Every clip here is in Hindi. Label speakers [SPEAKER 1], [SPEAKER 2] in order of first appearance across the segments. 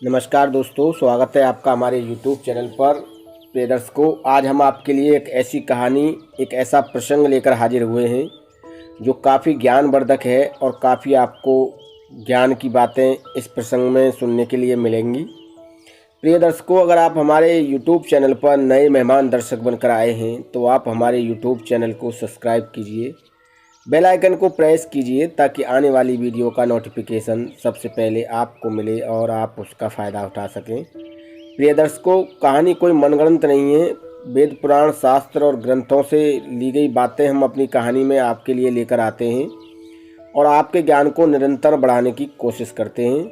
[SPEAKER 1] नमस्कार दोस्तों, स्वागत है आपका हमारे YouTube चैनल पर। प्रिय दर्शकों, आज हम आपके लिए एक ऐसी कहानी, एक ऐसा प्रसंग लेकर हाजिर हुए हैं जो काफ़ी ज्ञानवर्धक है और काफ़ी आपको ज्ञान की बातें इस प्रसंग में सुनने के लिए मिलेंगी। प्रिय दर्शकों, अगर आप हमारे YouTube चैनल पर नए मेहमान दर्शक बनकर आए हैं तो आप हमारे YouTube चैनल को सब्सक्राइब कीजिए, बेल आइकन को प्रेस कीजिए ताकि आने वाली वीडियो का नोटिफिकेशन सबसे पहले आपको मिले और आप उसका फ़ायदा उठा सकें। प्रिय दर्शकों, कहानी कोई मनगढ़ंत नहीं है। वेद पुराण शास्त्र और ग्रंथों से ली गई बातें हम अपनी कहानी में आपके लिए लेकर आते हैं और आपके ज्ञान को निरंतर बढ़ाने की कोशिश करते हैं।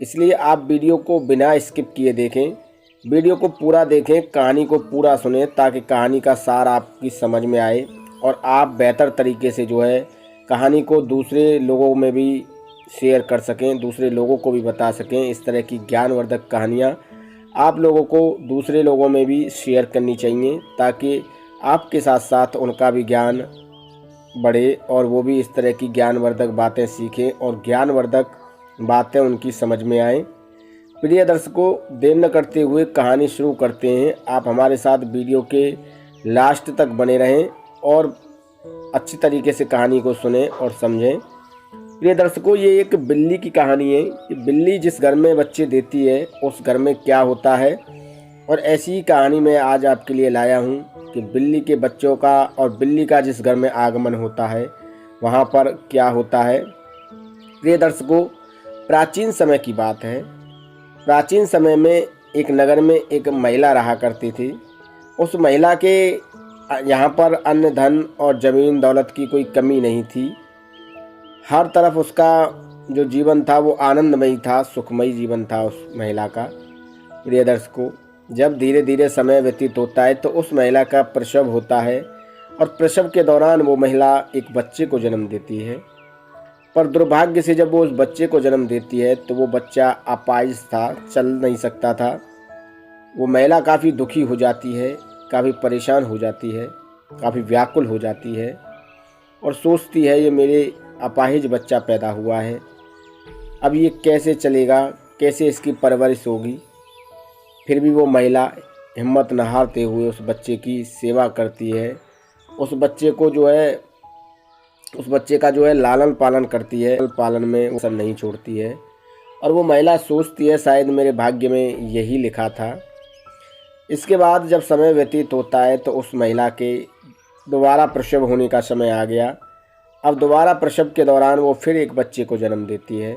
[SPEAKER 1] इसलिए आप वीडियो को बिना स्किप किए देखें, वीडियो को पूरा देखें, कहानी को पूरा सुनें ताकि कहानी का सार आपकी समझ में आए और आप बेहतर तरीके से कहानी को दूसरे लोगों में भी शेयर कर सकें, दूसरे लोगों को भी बता सकें। इस तरह की ज्ञानवर्धक कहानियाँ आप लोगों को दूसरे लोगों में भी शेयर करनी चाहिए ताकि आपके साथ साथ उनका भी ज्ञान बढ़े और वो भी इस तरह की ज्ञानवर्धक बातें सीखें और ज्ञानवर्धक बातें उनकी समझ में आएँ। प्रिय दर्शकों, देर न करते हुए कहानी शुरू करते हैं। आप हमारे साथ वीडियो के लास्ट तक बने रहें और अच्छी तरीके से कहानी को सुनें और समझें। प्रिय दर्शकों, ये एक बिल्ली की कहानी है कि बिल्ली जिस घर में बच्चे देती है उस घर में क्या होता है, और ऐसी ही कहानी मैं आज आपके लिए लाया हूँ कि बिल्ली के बच्चों का और बिल्ली का जिस घर में आगमन होता है वहाँ पर क्या होता है। प्रिय दर्शकों, प्राचीन समय की बात है। प्राचीन समय में एक नगर में एक महिला रहा करती थी। उस महिला के यहाँ पर अन्न धन और ज़मीन दौलत की कोई कमी नहीं थी। हर तरफ उसका जो जीवन था वो आनंदमयी था, सुखमयी जीवन था उस महिला का। प्रिय दर्शकों, जब धीरे धीरे समय व्यतीत होता है तो उस महिला का प्रसव होता है और प्रसव के दौरान वो महिला एक बच्चे को जन्म देती है। पर दुर्भाग्य से जब वो उस बच्चे को जन्म देती है तो वो बच्चा अपाहिज था, चल नहीं सकता था। वो महिला काफ़ी दुखी हो जाती है, काफ़ी परेशान हो जाती है, काफ़ी व्याकुल हो जाती है और सोचती है ये मेरे अपाहिज बच्चा पैदा हुआ है, अब ये कैसे चलेगा, कैसे इसकी परवरिश होगी। फिर भी वो महिला हिम्मत न हारते हुए उस बच्चे की सेवा करती है। उस बच्चे को उस बच्चे का लालन पालन करती है, पालन में वो सब नहीं छोड़ती है। और वो महिला सोचती है शायद मेरे भाग्य में यही लिखा था। इसके बाद जब समय व्यतीत होता है तो उस महिला के दोबारा प्रसव होने का समय आ गया। अब दोबारा प्रसव के दौरान वो फिर एक बच्चे को जन्म देती है,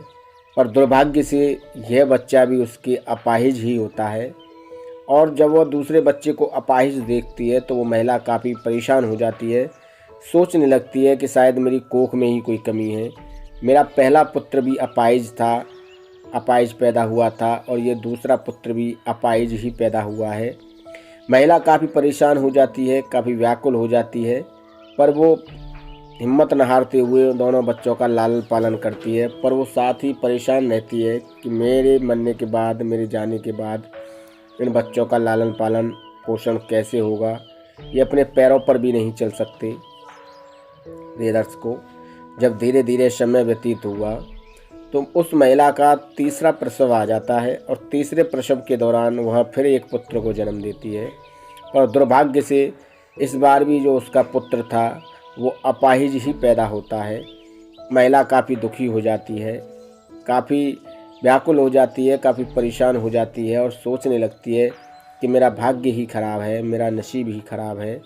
[SPEAKER 1] पर दुर्भाग्य से यह बच्चा भी उसके अपाहिज ही होता है। और जब वो दूसरे बच्चे को अपाहिज देखती है तो वो महिला काफ़ी परेशान हो जाती है, सोचने लगती है कि शायद मेरी कोख में ही कोई कमी है। मेरा पहला पुत्र भी अपाहिज था, अपाहिज पैदा हुआ था और ये दूसरा पुत्र भी अपाहिज ही पैदा हुआ है। महिला काफ़ी परेशान हो जाती है, काफ़ी व्याकुल हो जाती है, पर वो हिम्मत न हारते हुए दोनों बच्चों का लालन पालन करती है। पर वो साथ ही परेशान रहती है कि मेरे मरने के बाद, मेरे जाने के बाद इन बच्चों का लालन पालन पोषण कैसे होगा, ये अपने पैरों पर भी नहीं चल सकते। प्रिय दर्शकों, जब धीरे धीरे समय व्यतीत हुआ तो उस महिला का तीसरा प्रसव आ जाता है और तीसरे प्रसव के दौरान वह फिर एक पुत्र को जन्म देती है। और दुर्भाग्य से इस बार भी जो उसका पुत्र था वो अपाहिज ही पैदा होता है। महिला काफ़ी दुखी हो जाती है, काफ़ी व्याकुल हो जाती है, काफ़ी परेशान हो जाती है और सोचने लगती है कि मेरा भाग्य ही खराब है, मेरा नसीब ही खराब है,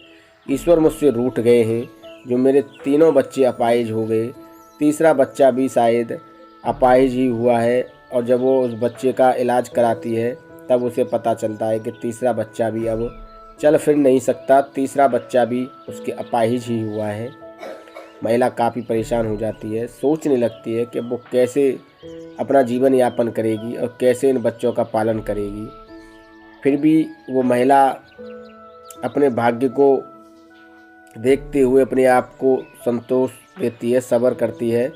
[SPEAKER 1] ईश्वर मुझसे रूठ गए हैं जो मेरे तीनों बच्चे अपाहिज हो गए, तीसरा बच्चा भी शायद अपाहिज ही हुआ है। और जब वो उस बच्चे का इलाज कराती है तब उसे पता चलता है कि तीसरा बच्चा भी अब चल फिर नहीं सकता, तीसरा बच्चा भी उसके अपाहिज ही हुआ है। महिला काफ़ी परेशान हो जाती है, सोचने लगती है कि वो कैसे अपना जीवन यापन करेगी और कैसे इन बच्चों का पालन करेगी। फिर भी वो महिला अपने भाग्य को देखते हुए अपने आप को संतोष देती है, सब्र करती है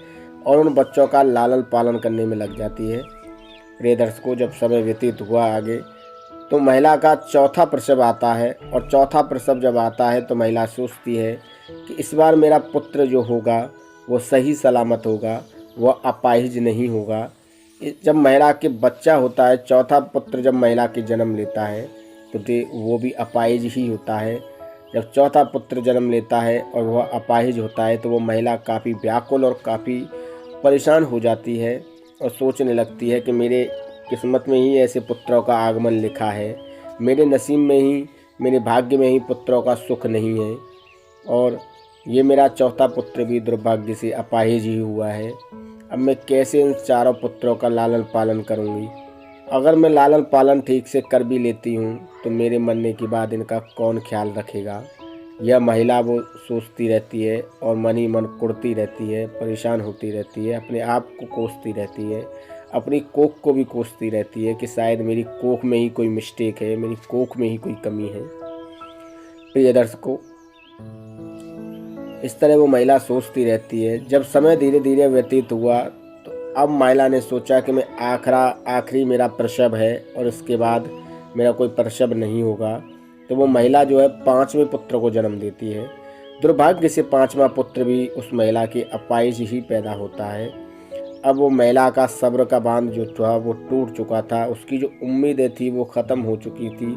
[SPEAKER 1] और उन बच्चों का लालन पालन करने में लग जाती है। प्रिय दर्शकों, जब समय व्यतीत हुआ आगे तो महिला का चौथा प्रसव आता है और चौथा प्रसव जब आता है तो महिला सोचती है कि इस बार मेरा पुत्र जो होगा वो सही सलामत होगा, वह अपाहिज नहीं होगा। जब महिला के बच्चा होता है, चौथा पुत्र जब महिला के जन्म लेता है तो वो भी अपाहिज ही होता है। जब चौथा पुत्र जन्म लेता है और वह अपाहिज होता है तो वो महिला काफ़ी व्याकुल और काफ़ी परेशान हो जाती है और सोचने लगती है कि मेरे किस्मत में ही ऐसे पुत्रों का आगमन लिखा है, मेरे नसीब में ही, मेरे भाग्य में ही पुत्रों का सुख नहीं है और ये मेरा चौथा पुत्र भी दुर्भाग्य से अपाहिज ही हुआ है। अब मैं कैसे इन चारों पुत्रों का लालन पालन करूँगी? अगर मैं लालन पालन ठीक से कर भी लेती हूँ तो मेरे मरने के बाद इनका कौन ख्याल रखेगा? यह महिला वो सोचती रहती है और मन ही मन कुढ़ती रहती है, परेशान होती रहती है, अपने आप को कोसती रहती है, अपनी कोख को भी कोसती रहती है कि शायद मेरी कोख में ही कोई मिस्टेक है, मेरी कोख में ही कोई कमी है। प्रिय दर्शकों, इस तरह वो महिला सोचती रहती है। जब समय धीरे धीरे व्यतीत हुआ तो अब महिला ने सोचा कि मैं आखिरी मेरा प्रसव है और इसके बाद मेरा कोई प्रसव नहीं होगा। तो वो महिला जो है 5वें पुत्र को जन्म देती है। दुर्भाग्य से 5वां पुत्र भी उस महिला के अपाहिज ही पैदा होता है। अब वो महिला का सब्र का बांध जो था वो टूट चुका था, उसकी जो उम्मीदें थी वो ख़त्म हो चुकी थी।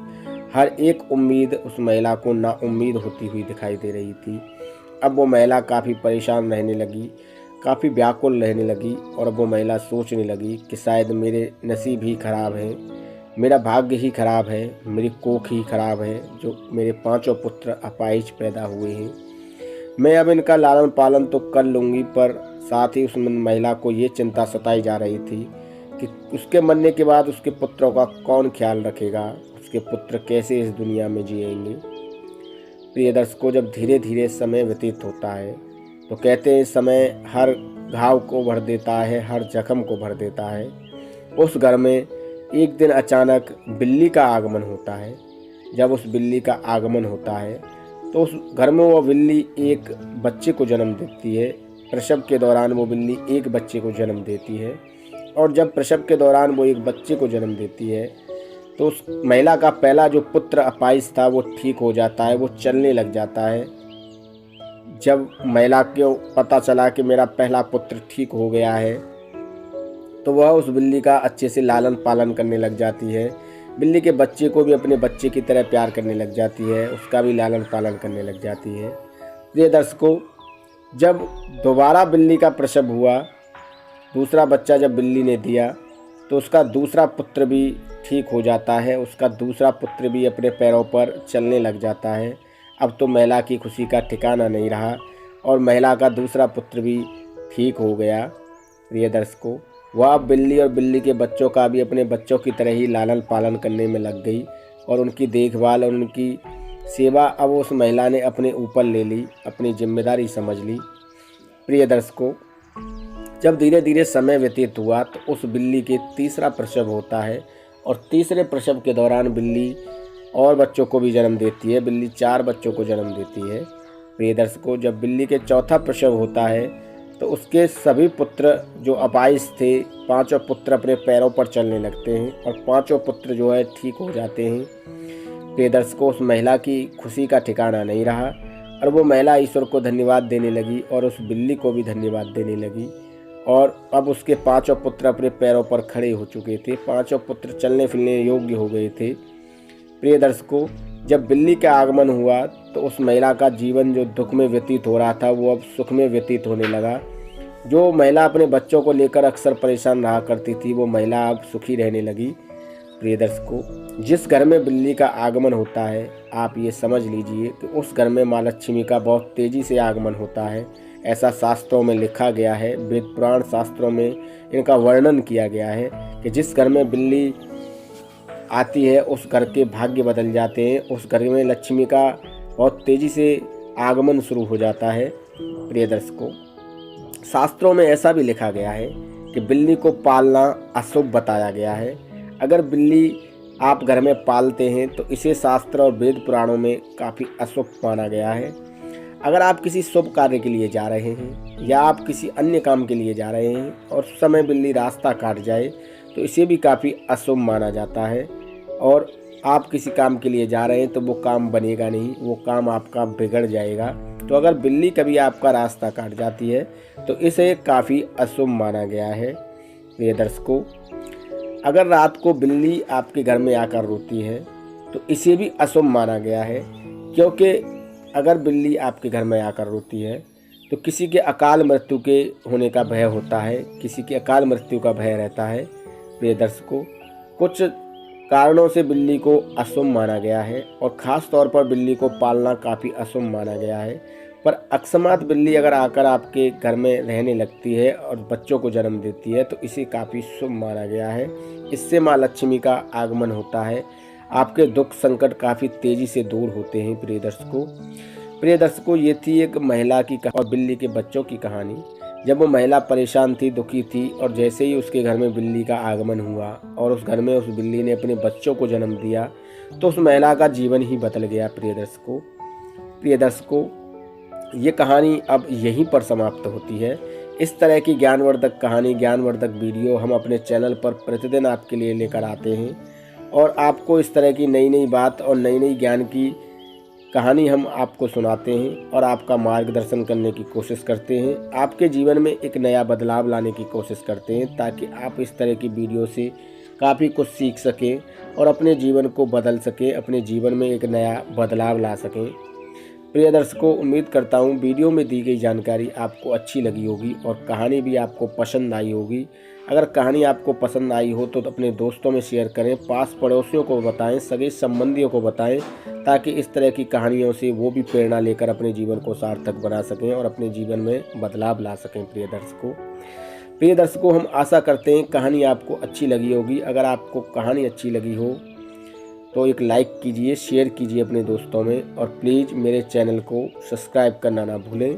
[SPEAKER 1] हर एक उम्मीद उस महिला को नाउम्मीद होती हुई दिखाई दे रही थी। अब वो महिला काफ़ी परेशान रहने लगी, काफ़ी व्याकुल रहने लगी और अब वो महिला सोचने लगी कि शायद मेरे नसीब ही ख़राब है, मेरा भाग्य ही ख़राब है, मेरी कोख ही ख़राब है जो मेरे 5 पुत्र अपाहिज पैदा हुए हैं। मैं अब इनका लालन पालन तो कर लूँगी, पर साथ ही उस महिला को ये चिंता सताई जा रही थी कि उसके मरने के बाद उसके पुत्रों का कौन ख्याल रखेगा, उसके पुत्र कैसे इस दुनिया में जिएंगे। प्रिय दर्शकों, जब धीरे धीरे समय व्यतीत होता है तो कहते हैं समय हर घाव को भर देता है, हर जख्म को भर देता है। उस घर में एक दिन अचानक बिल्ली का आगमन होता है। जब उस बिल्ली का आगमन होता है तो उस घर में वो बिल्ली एक बच्चे को जन्म देती है। प्रसव के दौरान वो बिल्ली एक बच्चे को जन्म देती है और जब प्रसव के दौरान वो एक बच्चे को जन्म देती है तो उस महिला का पहला जो पुत्र अपाहिज था वो ठीक हो जाता है, वो चलने लग जाता है। जब महिला को पता चला कि मेरा पहला पुत्र ठीक हो गया है तो वह उस बिल्ली का अच्छे से लालन पालन करने लग जाती है। बिल्ली के बच्चे को भी अपने बच्चे की तरह प्यार करने लग जाती है, उसका भी लालन पालन करने लग जाती है। प्रिय दर्शकों, जब दोबारा बिल्ली का प्रसव हुआ, दूसरा बच्चा जब बिल्ली ने दिया तो उसका दूसरा पुत्र भी ठीक हो जाता है, उसका दूसरा पुत्र भी अपने पैरों पर चलने लग जाता है। अब तो महिला की खुशी का ठिकाना नहीं रहा और महिला का दूसरा पुत्र भी ठीक हो गया। प्रिय दर्शकों, वह अब बिल्ली और बिल्ली के बच्चों का भी अपने बच्चों की तरह ही लालन पालन करने में लग गई और उनकी देखभाल और उनकी सेवा अब उस महिला ने अपने ऊपर ले ली, अपनी जिम्मेदारी समझ ली। प्रिय दर्शकों, जब धीरे धीरे समय व्यतीत हुआ तो उस बिल्ली के तीसरा प्रसव होता है और तीसरे प्रसव के दौरान बिल्ली और बच्चों को भी जन्म देती है। बिल्ली 4 बच्चों को जन्म देती है। प्रिय दर्शकों, जब बिल्ली के चौथा प्रसव होता है तो उसके सभी पुत्र जो अपाहिज थे, 5 पुत्र अपने पैरों पर चलने लगते हैं और 5 पुत्र जो है ठीक हो जाते हैं। प्रिय दर्शकों, उस महिला की खुशी का ठिकाना नहीं रहा और वो महिला ईश्वर को धन्यवाद देने लगी और उस बिल्ली को भी धन्यवाद देने लगी और अब उसके 5 पुत्र अपने पैरों पर खड़े हो चुके थे, 5 पुत्र चलने फिरने योग्य हो गए थे। प्रिय दर्शकों, जब बिल्ली का आगमन हुआ तो उस महिला का जीवन जो दुख में व्यतीत हो रहा था वो अब सुख में व्यतीत होने लगा। जो महिला अपने बच्चों को लेकर अक्सर परेशान रहा करती थी वो महिला अब सुखी रहने लगी। प्रिय दर्शकों, जिस घर में बिल्ली का आगमन होता है आप ये समझ लीजिए कि उस घर में माँ लक्ष्मी का बहुत तेज़ी से आगमन होता है। ऐसा शास्त्रों में लिखा गया है, वेद पुराण शास्त्रों में इनका वर्णन किया गया है कि जिस घर में बिल्ली आती है उस घर के भाग्य बदल जाते हैं, उस घर में लक्ष्मी का बहुत तेज़ी से आगमन शुरू हो जाता है। प्रिय दर्शकों, शास्त्रों में ऐसा भी लिखा गया है कि बिल्ली को पालना अशुभ बताया गया है। अगर बिल्ली आप घर में पालते हैं तो इसे शास्त्र और वेद पुराणों में काफ़ी अशुभ माना गया है। अगर आप किसी शुभ कार्य के लिए जा रहे हैं या आप किसी अन्य काम के लिए जा रहे हैं और उस समय बिल्ली रास्ता काट जाए तो इसे भी काफ़ी अशुभ माना जाता है और आप किसी काम के लिए जा रहे हैं तो वो काम बनेगा नहीं, वो काम आपका बिगड़ जाएगा। तो अगर बिल्ली कभी आपका रास्ता काट जाती है तो इसे काफ़ी अशुभ माना गया है। प्रिय दर्शकों, अगर रात को बिल्ली आपके घर में आकर रोती है तो इसे भी अशुभ माना गया है, क्योंकि अगर बिल्ली आपके घर में आकर रोती है तो किसी के अकाल मृत्यु के होने का भय होता है, किसी की अकाल मृत्यु का भय रहता है। प्रिय दर्शकों, कुछ कारणों से बिल्ली को अशुभ माना गया है और ख़ास तौर पर बिल्ली को पालना काफ़ी अशुभ माना गया है। पर अकस्मात बिल्ली अगर आकर आपके घर में रहने लगती है और बच्चों को जन्म देती है तो इसे काफ़ी शुभ माना गया है। इससे माँ लक्ष्मी का आगमन होता है, आपके दुख संकट काफ़ी तेज़ी से दूर होते हैं। प्रिय दर्शकों, ये थी एक महिला की और बिल्ली के बच्चों की कहानी। जब वो महिला परेशान थी, दुखी थी, और जैसे ही उसके घर में बिल्ली का आगमन हुआ और उस घर में उस बिल्ली ने अपने बच्चों को जन्म दिया तो उस महिला का जीवन ही बदल गया। प्रिय दर्शकों, ये कहानी अब यहीं पर समाप्त होती है। इस तरह की ज्ञानवर्धक कहानी, ज्ञानवर्धक वीडियो हम अपने चैनल पर प्रतिदिन आपके लिए लेकर आते हैं और आपको इस तरह की नई नई बात और नई नई ज्ञान की कहानी हम आपको सुनाते हैं और आपका मार्गदर्शन करने की कोशिश करते हैं, आपके जीवन में एक नया बदलाव लाने की कोशिश करते हैं, ताकि आप इस तरह की वीडियो से काफ़ी कुछ सीख सकें और अपने जीवन को बदल सकें, अपने जीवन में एक नया बदलाव ला सकें। प्रिय दर्शकों, उम्मीद करता हूँ वीडियो में दी गई जानकारी आपको अच्छी लगी होगी और कहानी भी आपको पसंद आई होगी। अगर कहानी आपको पसंद आई हो तो अपने दोस्तों में शेयर करें, पास पड़ोसियों को बताएं, सगे संबंधियों को बताएं, ताकि इस तरह की कहानियों से वो भी प्रेरणा लेकर अपने जीवन को सार्थक बना सकें और अपने जीवन में बदलाव ला सकें। प्रिय दर्शकों, हम आशा करते हैं कहानी आपको अच्छी लगी होगी। अगर आपको कहानी अच्छी लगी हो तो एक लाइक कीजिए, शेयर कीजिए अपने दोस्तों में और प्लीज़ मेरे चैनल को सब्सक्राइब करना ना भूलें।